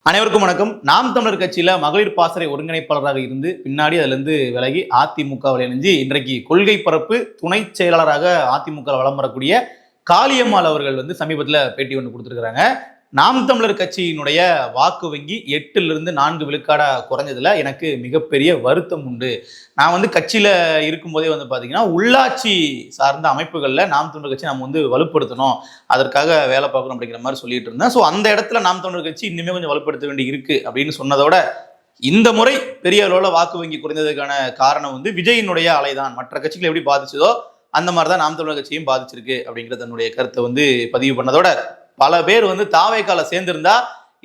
அனைவருக்கும் வணக்கம். நாம் தமிழர் கட்சியில மகளிர் பாசறை ஒருங்கிணைப்பாளராக இருந்து பின்னாடி அதுல இருந்து விலகி அதிமுகவில் இணைஞ்சு இன்றைக்கு கொள்கை பரப்பு துணை செயலாளராக அதிமுக வலம் வரக்கூடிய காளியம்மாள் அவர்கள் சமீபத்தில் பேட்டி ஒன்று கொடுத்துருக்காங்க. நாம் தமிழர் கட்சியினுடைய வாக்கு வங்கி 8 விழுக்காடா குறைஞ்சதுல எனக்கு மிகப்பெரிய வருத்தம் உண்டு. நான் கட்சியில இருக்கும்போதே பாத்தீங்கன்னா உள்ளாட்சி சார்ந்த அமைப்புகள்ல நாம் தமிழர் கட்சி நம்ம வலுப்படுத்தணும், அதற்காக வேலை பார்க்கணும் அப்படிங்கிற மாதிரி சொல்லிட்டு இருந்தேன். ஸோ அந்த இடத்துல நாம் தமிழர் கட்சி இன்னுமே கொஞ்சம் வலுப்படுத்த வேண்டி இருக்கு அப்படின்னு சொன்னதோட இந்த முறை பெரிய அளவுல வாக்கு வங்கி குறைந்ததுக்கான காரணம் விஜயினுடைய அலைதான் மற்ற கட்சிகள் எப்படி பாதிச்சதோ அந்த மாதிரிதான் நாம் தமிழர் கட்சியும் பாதிச்சிருக்கு அப்படிங்கிற தன்னுடைய கருத்தை பதிவு பண்ணதோட பல பேர் தாவேக்கால சேர்ந்திருந்தா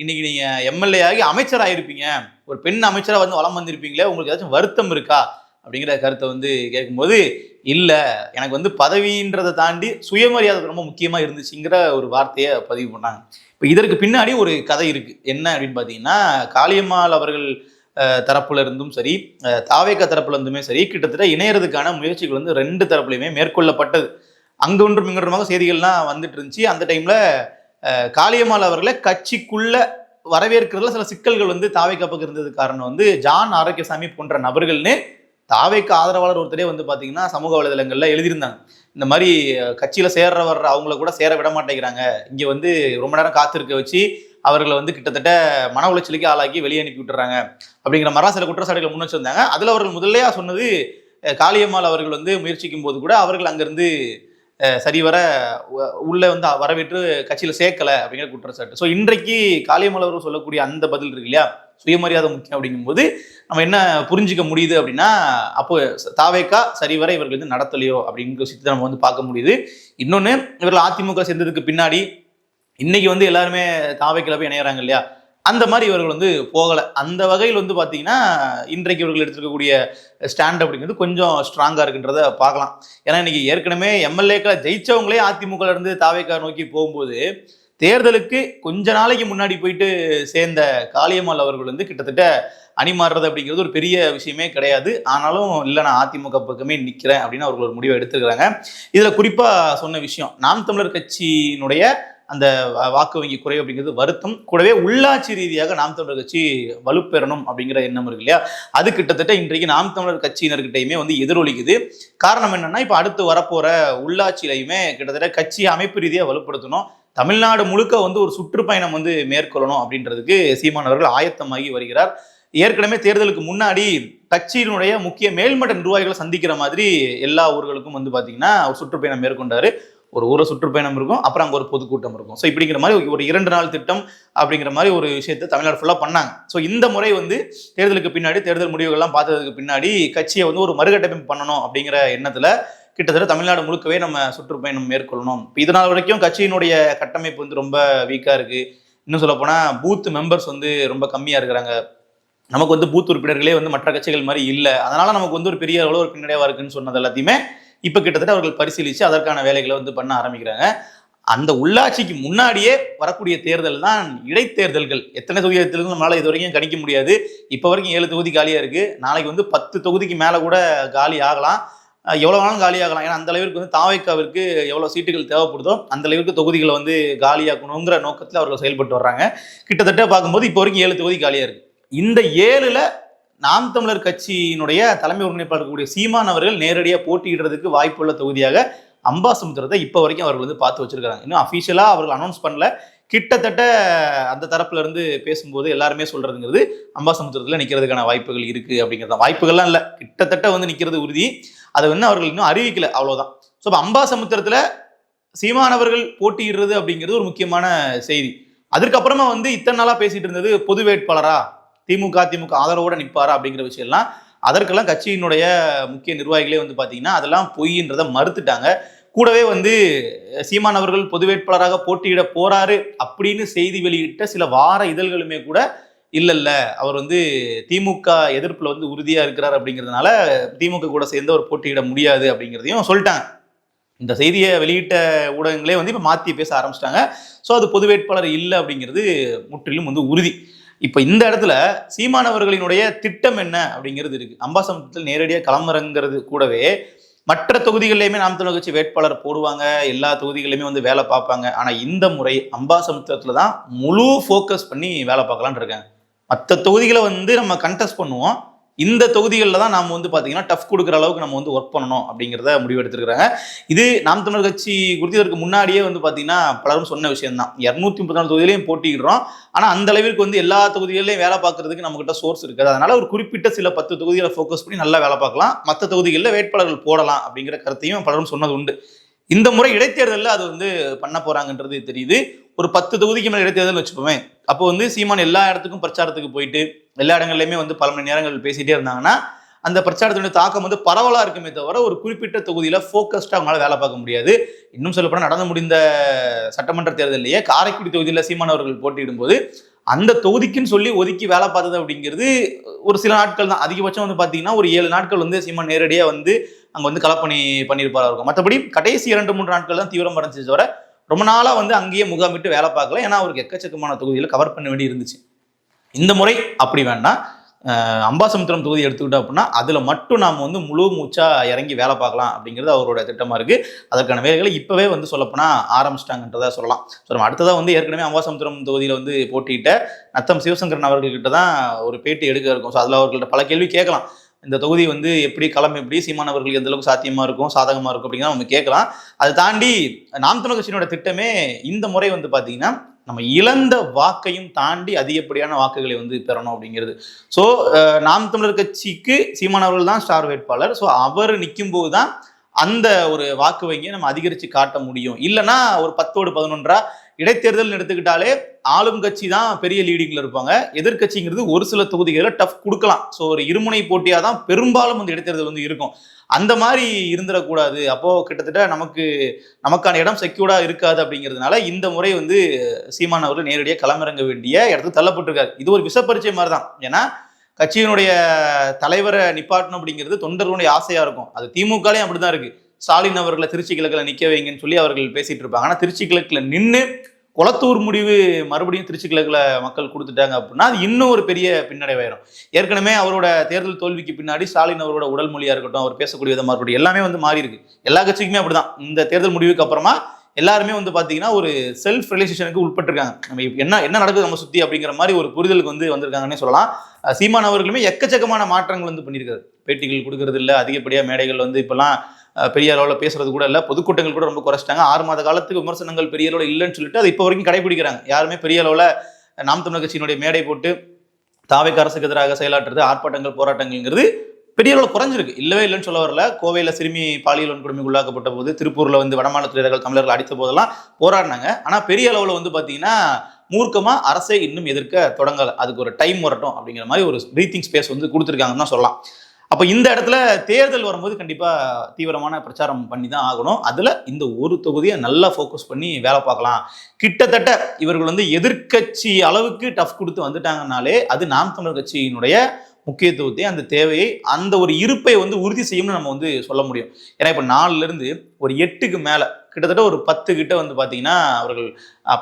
இன்னைக்கு நீங்க எம்எல்ஏ ஆகி அமைச்சர் ஆயிருப்பீங்க, ஒரு பெண் அமைச்சரா வளம் வந்திருப்பீங்களே, உங்களுக்கு ஏதாச்சும் வருத்தம் இருக்கா அப்படிங்கிற கருத்தை கேட்கும்போது இல்ல, எனக்கு பதவின்றதை தாண்டி சுயமரியாதை ரொம்ப முக்கியமா இருந்துச்சுங்கிற ஒரு வார்த்தையை பதிவு பண்ணாங்க. இப்ப இதற்கு பின்னாடி ஒரு கதை இருக்கு. என்ன அப்படின்னு பாத்தீங்கன்னா, காளியம்மாள் அவர்கள் தரப்புல இருந்தும் சரி, தாவேக்கா தரப்புல இருந்துமே சரி, கிட்டத்தட்ட இணையறதுக்கான முயற்சிகள் 2 தரப்புலையுமே மேற்கொள்ளப்பட்டது. அங்கொன்றும் இங்கொன்றுமாக செய்திகள்லாம் வந்துட்டு இருந்துச்சு. அந்த டைம்ல காளியம்மாள் அவர்களை கட்சிக்குள்ள வரவேற்கிறதுல சில சிக்கல்கள் தாவேக்கா பக்கம் இருந்தது காரணம் ஜான் ஆரோக்கியசாமி போன்ற நபர்கள்னு தாவேக்கா ஆதரவாளர் ஒருத்தரே பாத்தீங்கன்னா சமூக வலைதளங்கள்ல எழுதியிருந்தாங்க. இந்த மாதிரி கட்சியில சேர்றவர் அவங்கள கூட சேர விட மாட்டேங்கிறாங்க, இங்க ரொம்ப நேரம் காத்திருக்க வச்சு அவர்களை கிட்டத்தட்ட மன உளைச்சலுக்கு ஆளாக்கி வெளியே அனுப்பி விட்டுறாங்க அப்படிங்கிற மாதிரி சில குற்றச்சாட்டுகளை முன் வச்சிருந்தாங்க. அதுல அவர்கள் முதல்லையா சொன்னது காளியம்மாள் அவர்கள் முயற்சிக்கும் போது கூட அவர்கள் அங்கிருந்து சரிவர உள்ள வரவேற்று கட்சியில சேர்க்கல அப்படிங்கிற குற்றச்சாட்டு. ஸோ இன்றைக்கு காளியம்மாள் அவர்கள் சொல்லக்கூடிய அந்த பதில் இருக்கு இல்லையா, சுயமரியாதை முக்கியம் அப்படிங்கும்போது நம்ம என்ன புரிஞ்சுக்க முடியுது அப்படின்னா, அப்போ தாவேக்கா சரிவர இவர்கள் நடத்தலையோ அப்படிங்கிற விஷயத்தை நம்ம பார்க்க முடியுது. இன்னொன்னு, இவர்கள் அதிமுக சேர்ந்ததுக்கு பின்னாடி இன்னைக்கு எல்லாருமே தாவேக்கால போய் இணையறாங்க இல்லையா, அந்த மாதிரி இவர்கள் போகலை. அந்த வகையில் பார்த்தீங்கன்னா இன்றைக்கு இவர்கள் எடுத்துருக்கக்கூடிய ஸ்டாண்ட் அப்படிங்கிறது கொஞ்சம் ஸ்ட்ராங்காக இருக்குன்றத பார்க்கலாம். ஏன்னா இன்னைக்கு ஏற்கனவே எம்எல்ஏக்களை ஜெயிச்சவங்களே அதிமுக இருந்து தாவேக்கா நோக்கி போகும்போது தேர்தலுக்கு கொஞ்ச நாளைக்கு முன்னாடி போயிட்டு சேர்ந்த காளியம்மாள் அவர்கள் கிட்டத்தட்ட அணி மாறுறது அப்படிங்கிறது ஒரு பெரிய விஷயமே கிடையாது. ஆனாலும் இல்லை, நான் அதிமுக பக்கமே நிற்கிறேன் அப்படின்னு அவர்கள் ஒரு முடிவை எடுத்துக்கிறாங்க. இதில் குறிப்பாக சொன்ன விஷயம், நாம் தமிழர் கட்சியினுடைய அந்த வாக்கு வங்கி குறைவு அப்படிங்கிறது வருத்தம். கூடவே உள்ளாட்சி ரீதியாக நாம் தமிழர் கட்சி வலுப்பெறணும் அப்படிங்கிற எண்ணம் இருக்கு இல்லையா, அது கிட்டத்தட்ட இன்றைக்கு நாம் தமிழர் கட்சியினர்கிட்டையுமே எதிரொலிக்குது. காரணம் என்னன்னா, இப்போ அடுத்து வரப்போற உள்ளாட்சியிலையுமே கிட்டத்தட்ட கட்சி அமைப்பு ரீதியாக வலுப்படுத்தணும், தமிழ்நாடு முழுக்க ஒரு சுற்றுப்பயணம் மேற்கொள்ளணும் அப்படின்றதுக்கு சீமான் அவர்கள் ஆயத்தமாகி வருகிறார். ஏற்கனவே தேர்தலுக்கு முன்னாடி கட்சியினுடைய முக்கிய மேல்மட்ட நிர்வாகிகளை சந்திக்கிற மாதிரி எல்லா ஊர்களுக்கும் பாத்தீங்கன்னா ஒரு சுற்றுப்பயணம் மேற்கொண்டாரு. ஒரு ஊரை சுற்றுப்பயணம் இருக்கும், அப்புறம் அங்கே ஒரு பொதுக்கூட்டம் இருக்கும். ஸோ இப்படிங்கிற மாதிரி ஒரு 2 நாள் திட்டம் அப்படிங்கிற மாதிரி ஒரு விஷயத்தை தமிழ்நாடு ஃபுல்லாக பண்ணாங்க. ஸோ இந்த முறை தேர்தலுக்கு பின்னாடி தேர்தல் முடிவுகள்லாம் பார்த்ததுக்கு பின்னாடி கட்சியை ஒரு மறுகட்டமைப்பு பண்ணணும் அப்படிங்கிற எண்ணத்தில் கிட்டத்தட்ட தமிழ்நாடு முழுக்கவே நம்ம சுற்றுப்பயணம் மேற்கொள்ளணும். இப்போ இதனால் வரைக்கும் கட்சியினுடைய கட்டமைப்பு ரொம்ப வீக்காக இருக்குது. இன்னும் சொல்லப்போனால் பூத் மெம்பர்ஸ் ரொம்ப கம்மியாக இருக்கிறாங்க. நமக்கு பூத் உறுப்பினர்களே மற்ற கட்சிகள் மாதிரி இல்லை. அதனால நமக்கு ஒரு பெரிய அளவு ஒரு பின்னடைவாக இருக்குன்னு சொன்னது எல்லாத்தையுமே இப்போ கிட்டத்தட்ட அவர்கள் பரிசீலித்து அதற்கான வேலைகளை பண்ண ஆரம்பிக்கிறாங்க. அந்த உள்ளாட்சிக்கு முன்னாடியே வரக்கூடிய தேர்தல் தான் இடைத்தேர்தல்கள். எத்தனை தொகுதி தேர்தல்கள் நம்மளால இது வரைக்கும் கணிக்க முடியாது. இப்போ வரைக்கும் 7 தொகுதி காலியாக இருக்குது. நாளைக்கு 10 தொகுதிக்கு மேலே கூட காலி ஆகலாம், எவ்வளோ வேணாலும் காலி ஆகலாம். ஏன்னா அந்த அளவிற்கு தாவேக்காவிற்கு எவ்வளோ சீட்டுகள் தேவைப்படுதோ அந்த அளவிற்கு தொகுதிகளை காலியாக்கணுங்கிற நோக்கத்தில் அவர்கள் செயல்பட்டு வர்றாங்க. கிட்டத்தட்ட பார்க்கும்போது இப்போ வரைக்கும் 7 தொகுதி காலியாக இருக்குது. இந்த 7ல் நாம் தமிழர் கட்சியினுடைய தலைமை ஒருங்கிணைப்பாளர் இருக்கக்கூடிய சீமான் அவர்கள் நேரடியாக போட்டியிடுறதுக்கு வாய்ப்புள்ள தொகுதியாக அம்பாசமுத்திரத்தை இப்போ வரைக்கும் அவர்கள் பார்த்து வச்சிருக்காங்க. இன்னும் அஃபீஷியலாக அவர்கள் அனௌன்ஸ் பண்ணல. கிட்டத்தட்ட அந்த தரப்புல இருந்து பேசும்போது எல்லாருமே சொல்றதுங்கிறது அம்பாசமுத்திரத்தில் நிற்கிறதுக்கான வாய்ப்புகள் இருக்கு அப்படிங்கிறத. வாய்ப்புகள்லாம் இல்லை, கிட்டத்தட்ட நிற்கிறது உறுதி. அதை அவர்கள் இன்னும் அறிவிக்கல, அவ்வளோதான். ஸோ இப்போ அம்பாசமுத்திரத்தில் சீமான் அவர்கள் போட்டியிடுறது அப்படிங்கிறது ஒரு முக்கியமான செய்தி. அதுக்கப்புறமா இத்தனை நாளாக பேசிட்டு இருந்தது பொது வேட்பாளரா திமுக ஆதரவோட நிற்பாரா அப்படிங்கிற விஷயம்லாம், அதற்கெல்லாம் கட்சியினுடைய முக்கிய நிர்வாகிகளே பார்த்தீங்கன்னா அதெல்லாம் பொய்ன்றதை மறுத்துட்டாங்க. கூடவே சீமான் அவர்கள் பொது வேட்பாளராக போட்டியிட போறாரு அப்படின்னு செய்தி வெளியிட்ட சில வார இதழ்களுமே கூட இல்ல அவர் திமுக எதிர்ப்புல உறுதியா இருக்கிறார் அப்படிங்கிறதுனால திமுக கூட சேர்ந்து அவர் போட்டியிட முடியாது அப்படிங்கிறதையும் சொல்லிட்டாங்க. இந்த செய்தியை வெளியிட்ட ஊடகங்களே இப்போ மாற்றி பேச ஆரம்பிச்சிட்டாங்க. ஸோ அது பொது வேட்பாளர் இல்லை அப்படிங்கிறது முற்றிலும் உறுதி. இப்போ இந்த இடத்துல சீமானவர்களினுடைய திட்டம் என்ன அப்படிங்கிறது இருக்கு. அம்பாசமுத்திரத்தில் நேரடியாக களமிறங்கிறது கூடவே மற்ற தொகுதிகளிலுமே நாம் தமிழர் கட்சி வேட்பாளர் போடுவாங்க, எல்லா தொகுதிகளிலுமே வந்து வேலை பார்ப்பாங்க. ஆனா இந்த முறை அம்பாசமுத்திரத்துல தான் முழு ஃபோக்கஸ் பண்ணி வேலை பார்க்கலான்னு இருக்காங்க. மற்ற தொகுதிகளை வந்து நம்ம கண்டெஸ்ட் பண்ணுவோம், இந்த தொகுதிகளில் தான் நாம் வந்து பார்த்தீங்கன்னா டஃப் கொடுக்குற அளவுக்கு நம்ம வந்து ஒர்க் பண்ணணும் அப்படிங்கிறத முடிவு எடுத்துருக்காங்க. இது நாம் தமிழர் கட்சி குறித்து இதற்கு முன்னாடியே வந்து பார்த்தீங்கன்னா பலரும் சொன்ன விஷயம் தான். 234 தொகுதியிலையும் போட்டிடுறோம், ஆனால் அந்த அளவிற்கு வந்து எல்லா தொகுதிகளிலையும் வேலை பார்க்கறதுக்கு நம்மகிட்ட சோர்ஸ் இருக்காது. அதனால ஒரு குறிப்பிட்ட சில 10 தொகுதிகளை ஃபோக்கஸ் பண்ணி நல்லா வேலை பார்க்கலாம், மற்ற தொகுதிகளில் வேட்பாளர்கள் போடலாம் அப்படிங்கிற கருத்தையும் பலரும் சொன்னது உண்டு. இந்த முறை இடைத்தேர்தலில் அது வந்து பண்ண போறாங்கன்றது தெரியுது. ஒரு 10 தொகுதிக்கு மேலே இடைத்தேர்தல் வச்சுப்போமே, அப்போ வந்து சீமான் எல்லா இடத்துக்கும் பிரச்சாரத்துக்கு போயிட்டு எல்லா இடங்கள்லையுமே வந்து பல மணி நேரங்கள் பேசிட்டே இருந்தாங்கன்னா அந்த பிரச்சாரத்தினுடைய தாக்கம் வந்து பரவலா இருக்குமே தவிர ஒரு குறிப்பிட்ட தொகுதியில ஃபோக்கஸ்டா அவங்களால வேலை பார்க்க முடியாது. இன்னும் சொல்லப்போனால் நடந்து முடிந்த சட்டமன்ற தேர்தலிலேயே காரைக்குடி தொகுதியில் சீமான் அவர்கள் போட்டியிடும் போது அந்த தொகுதிக்குன்னு சொல்லி ஒதுக்கி வேலை பார்த்தது அப்படிங்கிறது ஒரு சில நாட்கள் தான். அதிகபட்சம் வந்து பார்த்தீங்கன்னா ஒரு 7 நாட்கள் வந்து சீமான் நேரடியாக வந்து அங்கே வந்து களப்பணி பண்ணியிருப்பாரா இருக்கும். மற்றபடி கடைசி 2-3 நாட்கள் தான் தீவிரம் பறந்துச்சு தவிர ரொம்ப நாளா வந்து அங்கேயே முகாமிட்டு வேலை பார்க்கல. ஏன்னா அவருக்கு எக்கச்சக்கமான தொகுதிகளை கவர் பண்ண வேண்டி இருந்துச்சு. இந்த முறை அப்படி வேண்டாம், அம்பாசமுத்திரம் தொகுதி எடுத்துக்கிட்டோம் அப்படின்னா அதுல மட்டும் நாம வந்து முழு மூச்சா இறங்கி வேலை பார்க்கலாம் அப்படிங்கிறது அவரோட திட்டமா இருக்கு. அதற்கான வேலைகளை இப்பவே வந்து சொல்லப்போனா ஆரம்பிச்சிட்டாங்கன்றதா சொல்லலாம். அடுத்ததா வந்து ஏற்கனவே அம்பாசமுத்திரம் தொகுதியில வந்து போட்டியிட்ட நத்தம் சிவசங்கரன் அவர்கள்கிட்ட தான் ஒரு பேட்டி எடுக்க இருக்கும். ஸோ அதுல அவர்கள்ட்ட பல கேள்வி கேட்கலாம். இந்த தொகுதி வந்து எப்படி களம் எப்படி சீமான் அவர்களுக்கு எந்த அளவுக்கு சாத்தியமா இருக்கும், சாதகமா இருக்கும் அப்படிங்கிறத நம்ம கேட்கலாம். அதை தாண்டி நாம் தமிழர் கட்சியினோட திட்டமே இந்த முறை வந்து பாத்தீங்கன்னா நம்ம இழந்த வாக்கையும் தாண்டி அதிகப்படியான வாக்குகளை வந்து பெறணும் அப்படிங்கிறது. ஸோ நாம் தமிழர் கட்சிக்கு சீமான் அவர்கள் தான் ஸ்டார் வேட்பாளர். ஸோ அவர் நிற்கும் போது தான் அந்த ஒரு வாக்கு வங்கியை நம்ம அதிகரித்து காட்ட முடியும். இல்லைன்னா ஒரு 10ஓடு 11 இடைத்தேர்தல் எடுத்துக்கிட்டாலே ஆளும் கட்சி தான் பெரிய லீடிங்ல இருப்பாங்க, எதிர்கட்சிங்கிறது ஒரு சில தொகுதிகளில் டஃப் கொடுக்கலாம். ஸோ ஒரு இருமுனை போட்டியாக தான் பெரும்பாலும் அந்த இடைத்தேர்தல் வந்து இருக்கும். அந்த மாதிரி இருந்துடக்கூடாது. அப்போ கிட்டத்தட்ட நமக்கான இடம் செக்யூர்டா இருக்காது. அப்படிங்கிறதுனால இந்த முறை வந்து சீமான் அவர்கள் நேரடியாக களமிறங்க வேண்டிய இடத்துக்கு தள்ளப்பட்டிருக்காரு. இது ஒரு விஷப்பரிச்சை மாதிரி தான். ஏன்னா கட்சியினுடைய தலைவரை நிப்பாட்டணும் அப்படிங்கிறது தொண்டர்களுடைய ஆசையா இருக்கும். அது திமுகலையும் அப்படிதான் இருக்கு. ஸ்டாலின் அவர்களை திருச்சி கிழக்கில் நிற்க வைங்கன்னு சொல்லி அவர்கள் பேசிட்டு இருப்பாங்க. ஆனால் திருச்சி கிழக்கில் நின்று குளத்தூர் முடிவு மறுபடியும் திருச்சி கிழக்கில் மக்கள் கொடுத்துட்டாங்க அப்படின்னா அது இன்னும் ஒரு பெரிய பின்னடைவாயிரும். ஏற்கனவே அவரோட தேர்தல் தோல்விக்கு பின்னாடி ஸ்டாலின் அவரோட உடல் மொழியா இருக்கட்டும், அவர் பேசக்கூடிய விதமாக இருக்கட்டும், எல்லாமே வந்து மாறி இருக்கு. எல்லா கட்சிக்குமே அப்படிதான். இந்த தேர்தல் முடிவுக்கு அப்புறமா எல்லாருமே வந்து பார்த்தீங்கன்னா ஒரு செல்ஃப் ரியலைசேஷனுக்கு உட்பட்டிருக்காங்க. நம்ம என்ன நடக்குது நம்ம சுற்றி அப்படிங்கிற மாதிரி ஒரு புரிதலுக்கு வந்து வந்திருக்காங்கன்னே சொல்லலாம். சீமான் அவர்களுமே எக்கச்சக்கமான மாற்றங்கள் வந்து பண்ணியிருக்காரு. பேட்டிகள் கொடுக்கறது இல்லை, அதிகப்படியாக மேடைகள் வந்து இப்பெல்லாம் பெரிய அளவில் பேசுறது கூட இல்லை, பொதுக்கூட்டங்கள் கூட ரொம்ப குறைச்சிட்டாங்க. 6 மாத காலத்துக்கு விமர்சனங்கள் பெரிய அளவில் இல்லைன்னு சொல்லிட்டு அதை இப்போ வரைக்கும் கடைபிடிக்கிறாங்க. யாருமே பெரிய அளவில் நாம் தமிழர் கட்சியினுடைய மேடை போட்டு தாவேக்கு அரசுக்கு எதிராக செயலாற்றுறது, ஆர்ப்பாட்டங்கள் போராட்டங்கள்ங்கிறது பெரிய அளவில் குறைஞ்சிருக்கு. இல்லவே இல்லைன்னு சொல்ல வரல. கோவையில் சிறுமி பாலியல் வன்கொடுமைக்கு உள்ளாக்கப்பட்ட போது, திருப்பூரில் வந்து வடமாநிலத்தினர்கள் தமிழர்கள் அடித்த போதெல்லாம் போராடினாங்க. ஆனால் பெரிய அளவில் வந்து பார்த்தீங்கன்னா மூர்க்கமா அரசை இன்னும் எதிர்க்க தொடங்கலை. அதுக்கு ஒரு டைம் வரட்டும் அப்படிங்கிற மாதிரி ஒரு பிரீத்திங் ஸ்பேஸ் வந்து கொடுத்துருக்காங்கன்னு தான் சொல்லலாம். அப்போ இந்த இடத்துல தேர்தல் வரும்போது கண்டிப்பாக தீவிரமான பிரச்சாரம் பண்ணி தான் ஆகணும். அதில் இந்த ஒரு தொகுதியை நல்லா ஃபோக்கஸ் பண்ணி வேலை பார்க்கலாம். கிட்டத்தட்ட இவர்கள் வந்து எதிர்கட்சி அளவுக்கு டஃப் கொடுத்து வந்துட்டாங்கனாலே அது நாம் தமிழர் கட்சியினுடைய முக்கியத்துவத்தை, அந்த தேவையை, அந்த ஒரு இருப்பை வந்து உறுதி செய்யும்னு நம்ம வந்து சொல்ல முடியும். ஏன்னா இப்போ 4லேருந்து ஒரு 8க்கு மேலே கிட்டத்தட்ட ஒரு 10 கிட்ட வந்து பார்த்தீங்கன்னா அவர்கள்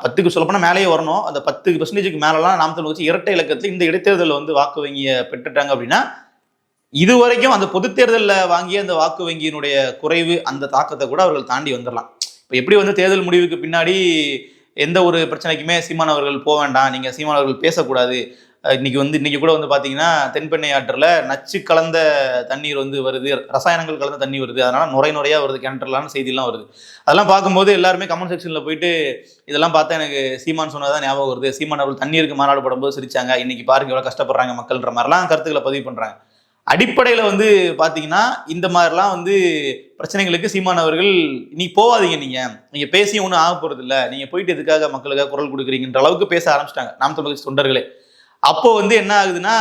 10க்கு சொல்லப்போனால் மேலேயே வரணும். அந்த 10% மேலெலாம் நாம் தமிழர் கட்சி இரட்டை இலக்கத்தில் இந்த இடைத்தேர்தலில் வந்து வாக்கு வங்கியை பெற்றுட்டாங்க அப்படின்னா இதுவரைக்கும் அந்த பொது தேர்தலில் வாங்கிய அந்த வாக்கு வங்கியினுடைய குறைவு, அந்த தாக்கத்தை கூட அவர்கள் தாண்டி வந்துடலாம். இப்போ எப்படி வந்து தேர்தல் முடிவுக்கு பின்னாடி எந்த ஒரு பிரச்சனைக்குமே சீமான் அவர்கள் போக வேண்டாம், நீங்கள் சீமான் அவர்கள் பேசக்கூடாது, இன்னைக்கு கூட வந்து பார்த்தீங்கன்னா தென்பெண்ணை ஆற்றில் நச்சு கலந்த தண்ணீர் வந்து வருது, ரசாயனங்கள் கலந்த தண்ணி வருது, அதனால நுரையா வருது கிணற்றுலான்னு செய்தியெல்லாம் வருது. அதெல்லாம் பார்க்கும்போது எல்லாருமே கமெண்ட் செக்ஷனில் போயிட்டு இதெல்லாம் பார்த்தா எனக்கு சீமான் சொன்னதான் ஞாபகம் வருது, சீமான் அவர்கள் தண்ணீருக்கு மாநாடு போடும்போது சிரிச்சாங்க, இன்னைக்கு பாருங்க எவ்வளோ கஷ்டப்படுறாங்க மக்கள்ன்ற மாதிரிலாம் கருத்துக்களை பதிவு பண்ணுறாங்க. அடிப்படையில் வந்து பார்த்தீங்கன்னா இந்த மாதிரிலாம் வந்து பிரச்சனைகளுக்கு சீமான் அவர்கள் நீ போகாதீங்க, நீங்கள் பேசியும் ஒன்றும் ஆக போகிறது இல்லை, நீங்கள் போயிட்டு எதுக்காக மக்களுக்காக குரல் கொடுக்குறீங்கன்ற அளவுக்கு பேச ஆரம்பிச்சிட்டாங்க நாம் தமிழர் கட்சி தொண்டர்களே. அப்போ வந்து என்ன ஆகுதுன்னா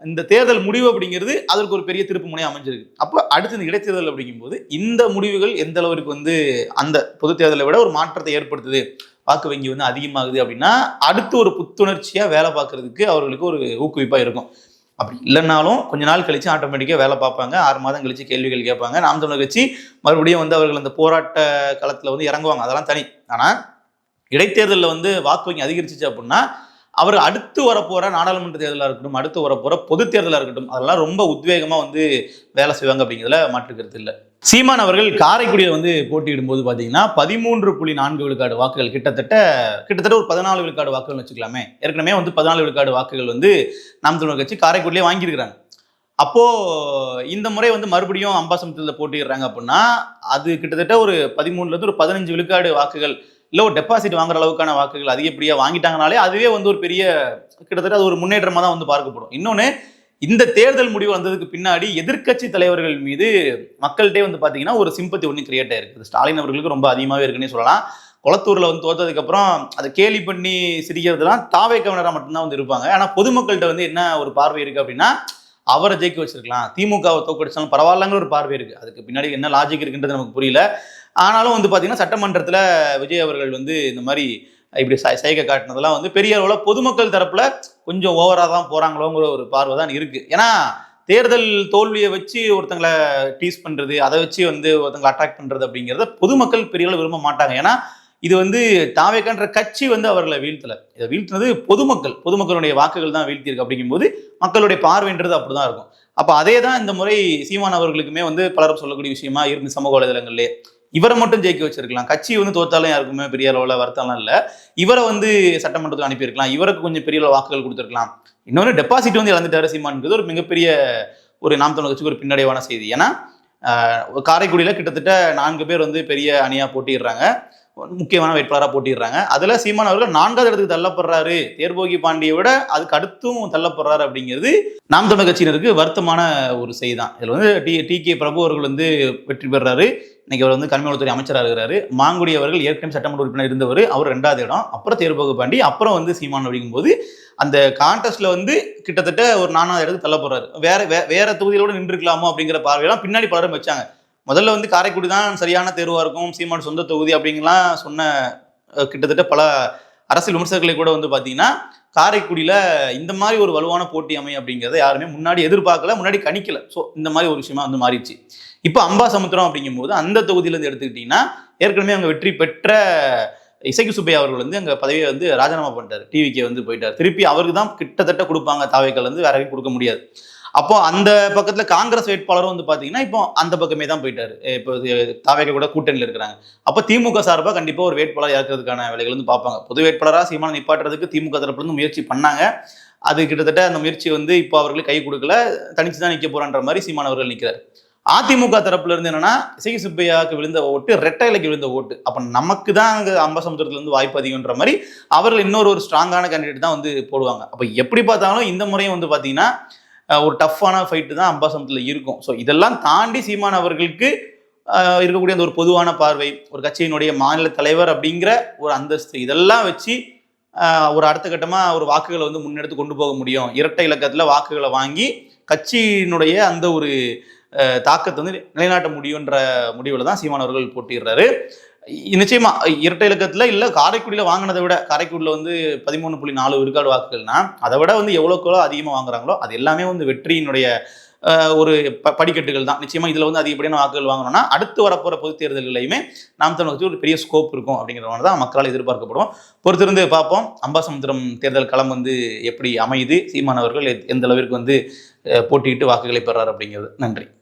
இந்த தேர்தல் முடிவு அப்படிங்கிறது அதற்கு ஒரு பெரிய திருப்பு முனையாக அமைஞ்சிருக்கு. அப்போ அடுத்து இந்த இடைத்தேர்தல் அப்படிங்கும்போது இந்த முடிவுகள் எந்த அளவுக்கு வந்து அந்த பொது தேர்தலை விட ஒரு மாற்றத்தை ஏற்படுத்துது, வாக்கு வங்கி வந்து அதிகமாகுது அப்படின்னா அடுத்து ஒரு புத்துணர்ச்சியாக வேலை பார்க்கறதுக்கு அவர்களுக்கு ஒரு ஊக்குவிப்பாக இருக்கும். அப்படி இல்லைன்னாலும் கொஞ்ச நாள் கழிச்சு ஆட்டோமேட்டிக்காக வேலை பார்ப்பாங்க, 6 மாதம் கழிச்சு கேள்விகள் கேட்பாங்க. நாம் தமிழர் கட்சி மறுபடியும் வந்து அவர்கள் அந்த போராட்ட களத்தில் வந்து இறங்குவாங்க, அதெல்லாம் தனி. ஆனால் இடைத்தேர்தலில் வந்து வாக்கு வங்கி அதிகரிச்சிச்சு அப்படின்னா அவர் அடுத்து வரப்போகிற நாடாளுமன்ற தேர்தலாக இருக்கட்டும், அடுத்து வரப்போகிற பொது தேர்தலாக இருக்கட்டும், அதெல்லாம் ரொம்ப உத்வேகமாக வந்து வேலை செய்வாங்க அப்படிங்கிறதுல மாற்றுக்கிறது இல்லை. சீமான் அவர்கள் காரைக்குடியில் வந்து போட்டியிடும் போது பார்த்தீங்கன்னா 13.4 விழுக்காடு வாக்குகள் கிட்டத்தட்ட ஒரு 14 விழுக்காடு வாக்குகள் வச்சுக்கலாமே. ஏற்கனவே வந்து 14 விழுக்காடு வாக்குகள் வந்து நாம் தமிழர் கட்சி காரைக்குடியிலே வாங்கியிருக்கிறாங்க. அப்போ இந்த முறை வந்து மறுபடியும் அம்பாசமுத்திரத்தில் போட்டிடுறாங்க அப்படின்னா அது கிட்டத்தட்ட ஒரு 13ல ஒரு 15 விழுக்காடு வாக்குகள் இல்லை ஒரு டெபாசிட் வாங்குற அளவுக்கான வாக்குகள் அதிகப்படியாக வாங்கிட்டாங்கனாலே அதுவே வந்து ஒரு பெரிய கிட்டத்தட்ட அது ஒரு முன்னேற்றமாக தான் வந்து பார்க்கப்படும். இன்னொன்று, இந்த தேர்தல் முடிவு வந்ததுக்கு பின்னாடி எதிர்க்கட்சி தலைவர்கள் மீது மக்கள்கிட்டே வந்து பார்த்தீங்கன்னா ஒரு சிம்பத்தி ஒன்று கிரியேட் ஆயிருக்கு. ஸ்டாலின் அவர்களுக்கு ரொம்ப அதிகமாகவே இருக்குன்னே சொல்லலாம். குளத்தூர்ல வந்து தோத்ததுக்கு அப்புறம் அதை கேலி பண்ணி சிரிக்கிறதுலாம் தாவே கவனராக மட்டும்தான் வந்து இருப்பாங்க. ஆனால் பொதுமக்கள்கிட்ட வந்து என்ன ஒரு பார்வை இருக்கு அப்படின்னா, அவரை ஜெயிக்க வச்சிருக்கலாம், திமுகவை தோக்கடிச்சாலும் பரவாயில்லங்கிற ஒரு பார்வை இருக்கு. அதுக்கு பின்னாடி என்ன லாஜிக் இருக்குன்றது நமக்கு புரியல. ஆனாலும் வந்து பார்த்தீங்கன்னா சட்டமன்றத்தில் விஜய் அவர்கள் வந்து இந்த மாதிரி இப்படி சைகை காட்டினதெல்லாம் வந்து பெரிய அளவில் பொதுமக்கள் தரப்புல கொஞ்சம் ஓவராக தான் போறாங்களோங்கிற ஒரு பார்வை தான் இருக்கு. ஏன்னா தேர்தல் தோல்வியை வச்சு ஒருத்தங்களை டீஸ் பண்றது, அதை வச்சு வந்து ஒருத்தங்களை அட்ராக்ட் பண்றது அப்படிங்கிறத பொதுமக்கள் பெரிய அளவு விரும்ப மாட்டாங்க. ஏன்னா இது வந்து தாவேக்கான்ற கட்சி வந்து அவர்களை வீழ்த்தலை, இதை வீழ்த்தினது பொதுமக்களுடைய வாக்குகள் தான் வீழ்த்தியிருக்கு. அப்படிங்கும்போது மக்களுடைய பார்வைன்றது அப்படிதான் இருக்கும். அப்போ அதே தான் இந்த முறை சீமான் அவர்களுக்குமே வந்து பலரும் சொல்லக்கூடிய விஷயமா இருந்து சமூக வலைதளங்கள்லேயே இவரை மட்டும் ஜெயிக்க வச்சிருக்கலாம். கட்சி வந்து தோத்தாலும் யாருக்குமே பெரிய அளவில் வருத்தம்லாம் இல்லை. இவரை வந்து சட்டமன்றத்துக்கு அனுப்பியிருக்கலாம், இவருக்கு கொஞ்சம் பெரிய அளவு வாக்குகள் கொடுத்துருக்கலாம். இன்னொன்று, டெபாசிட் வந்து இழந்துட்டாரு சீமான்ங்கிறது ஒரு மிகப்பெரிய ஒரு நாம் தமிழர் கட்சிக்கு ஒரு பின்னடைவான செய்தி. ஏன்னா காரைக்குடியில் கிட்டத்தட்ட 4 பேர் வந்து பெரிய அணியாக போட்டிடுறாங்க, முக்கியமான வேட்பாளராக போட்டிடுறாங்க. அதில் சீமான் அவர்கள் 4வது இடத்துக்கு தள்ளப்படுறாரு, தேர்போகி பாண்டியை விட அதுக்கு அடுத்தும் தள்ளப்படுறாரு அப்படிங்கிறது நாம் தமிழர் கட்சியினருக்கு வருத்தமான ஒரு செய்தி தான். இதில் வந்து டி.கே. பிரபு அவர்கள் வந்து வெற்றி பெறாரு. இன்னைக்கு அவர் வந்து கனிமவளத்துறை அமைச்சராக இருக்கிறாரு. மாங்குடி அவர்கள் ஏற்கனவே சட்டமன்ற உறுப்பினர் இருந்தவர், அவர் 2வது இடம், அப்புறம் தேர்போகி பாண்டி, அப்புறம் வந்து சீமான். அப்படிங்கும்போது அந்த கான்டெஸ்ட்ல வந்து கிட்டத்தட்ட ஒரு 4வது இடத்துக்கு தள்ளப்படுறாரு. வேற தொகுதியிலோட நின்றுக்கலாமோ அப்படிங்கிற பார்வையெல்லாம் பின்னாடி பலரும் வச்சாங்க. முதல்ல வந்து காரைக்குடி தான் சரியான தேர்வாக இருக்கும், சீமான் சொந்த தொகுதி அப்படிங்கலாம் சொன்ன கிட்டத்தட்ட பல அரசியல் விமர்சகர்களை கூட வந்து பார்த்தீங்கன்னா காரைக்குடியில் இந்த மாதிரி ஒரு வலுவான போட்டி அமையும் அப்படிங்கிறத யாருமே முன்னாடி எதிர்பார்க்கல, முன்னாடி கணிக்கல. ஸோ இந்த மாதிரி ஒரு விஷயமா வந்து மாறிடுச்சு. இப்போ அம்பாசமுத்திரம் அப்படிங்கும்போது அந்த தொகுதியிலேருந்து எடுத்துக்கிட்டிங்கன்னா ஏற்கனவே அவங்க வெற்றி பெற்ற இசைக்கு சுப்பையா அவர்கள் வந்து அங்கே பதவியை வந்து ராஜினாமா பண்ணிட்டார், டிவிக்கே வந்து போயிட்டார். திருப்பி அவருக்கு தான் கிட்டத்தட்ட கொடுப்பாங்க, தாவேக்கள் வந்து வேற கொடுக்க முடியாது. அப்போ அந்த பக்கத்துல காங்கிரஸ் வேட்பாளரும் வந்து பாத்தீங்கன்னா இப்போ அந்த பக்கமே தான் போயிட்டாரு. இப்போ தாவேக கூட கூட்டணியில் இருக்கிறாங்க. அப்போ திமுக சார்பாக கண்டிப்பா ஒரு வேட்பாளர் இறக்கிறதுக்கான வேலைகள் வந்து பார்ப்பாங்க. பொது வேட்பாளராக சீமானை நிப்பாட்டுறதுக்கு திமுக தரப்புல இருந்து முயற்சி பண்ணாங்க. அது கிட்டத்தட்ட அந்த முயற்சி வந்து இப்போ அவர்களுக்கு கை கொடுக்கல, தனிச்சு தான் நிற்க போறான்ற மாதிரி சீமான் அவர்கள் நிற்கிறார். அதிமுக தரப்புல இருந்து என்னன்னா, இசை சுப்பையாவுக்கு விழுந்த ஓட்டு ரெட்டை இலைக்கு விழுந்த ஓட்டு, அப்ப நமக்கு தான் அங்க அம்பாசமுத்திரத்துல இருந்து வாய்ப்பு அதிகம்ன்ற மாதிரி அவர்கள் இன்னொரு ஸ்ட்ராங்கான கேண்டிடேட் தான் வந்து போடுவாங்க. அப்ப எப்படி பார்த்தாலும் இந்த முறையும் வந்து பாத்தீங்கன்னா ஒரு டஃப்பான ஃபைட்டு தான் அம்பாசமுத்திரத்தில் இருக்கும். ஸோ இதெல்லாம் தாண்டி சீமான் அவர்களுக்கு இருக்கக்கூடிய அந்த ஒரு பொதுவான பார்வை, ஒரு கட்சியினுடைய மாநில தலைவர் அப்படிங்கிற ஒரு அந்தஸ்து, இதெல்லாம் வச்சு ஒரு அடுத்த கட்டமாக ஒரு வாக்குகளை வந்து முன்னெடுத்து கொண்டு போக முடியும். இரட்டை இலக்கத்தில் வாக்குகளை வாங்கி கட்சியினுடைய அந்த ஒரு தாக்கத்தை வந்து நிலைநாட்ட முடியுன்ற முடிவில் தான் சீமான் அவர்கள் போட்டிடுறாரு. நிச்சயமா இரட்டை இலக்கத்துல இல்ல காரைக்குடியில வாங்கினதை விட, காரைக்குடியில வந்து 13.4 விழுக்காடு வாக்குகள்னா அதை விட வந்து எவ்வளோக்கோ அதிகமாக வாங்குறாங்களோ அது எல்லாமே வந்து வெற்றியினுடைய ஒரு படிக்கட்டுகள் தான். நிச்சயமா இதுல வந்து அதிகப்படியான வாக்குகள் வாங்கணும்னா அடுத்து வரப்போற பொது தேர்தல்களையுமே நாம் தமிழர் ஒரு பெரிய ஸ்கோப் இருக்கும் அப்படிங்கிறத தான் மக்களால் எதிர்பார்க்கப்படும். பொறுத்திருந்து பார்ப்போம் அம்பாசமுத்திரம் தேர்தல் களம் வந்து எப்படி அமையுது, சீமான் அவர்கள் எந்த அளவிற்கு வந்து போட்டியிட்டு வாக்குகளை பெறார் அப்படிங்கிறது. நன்றி.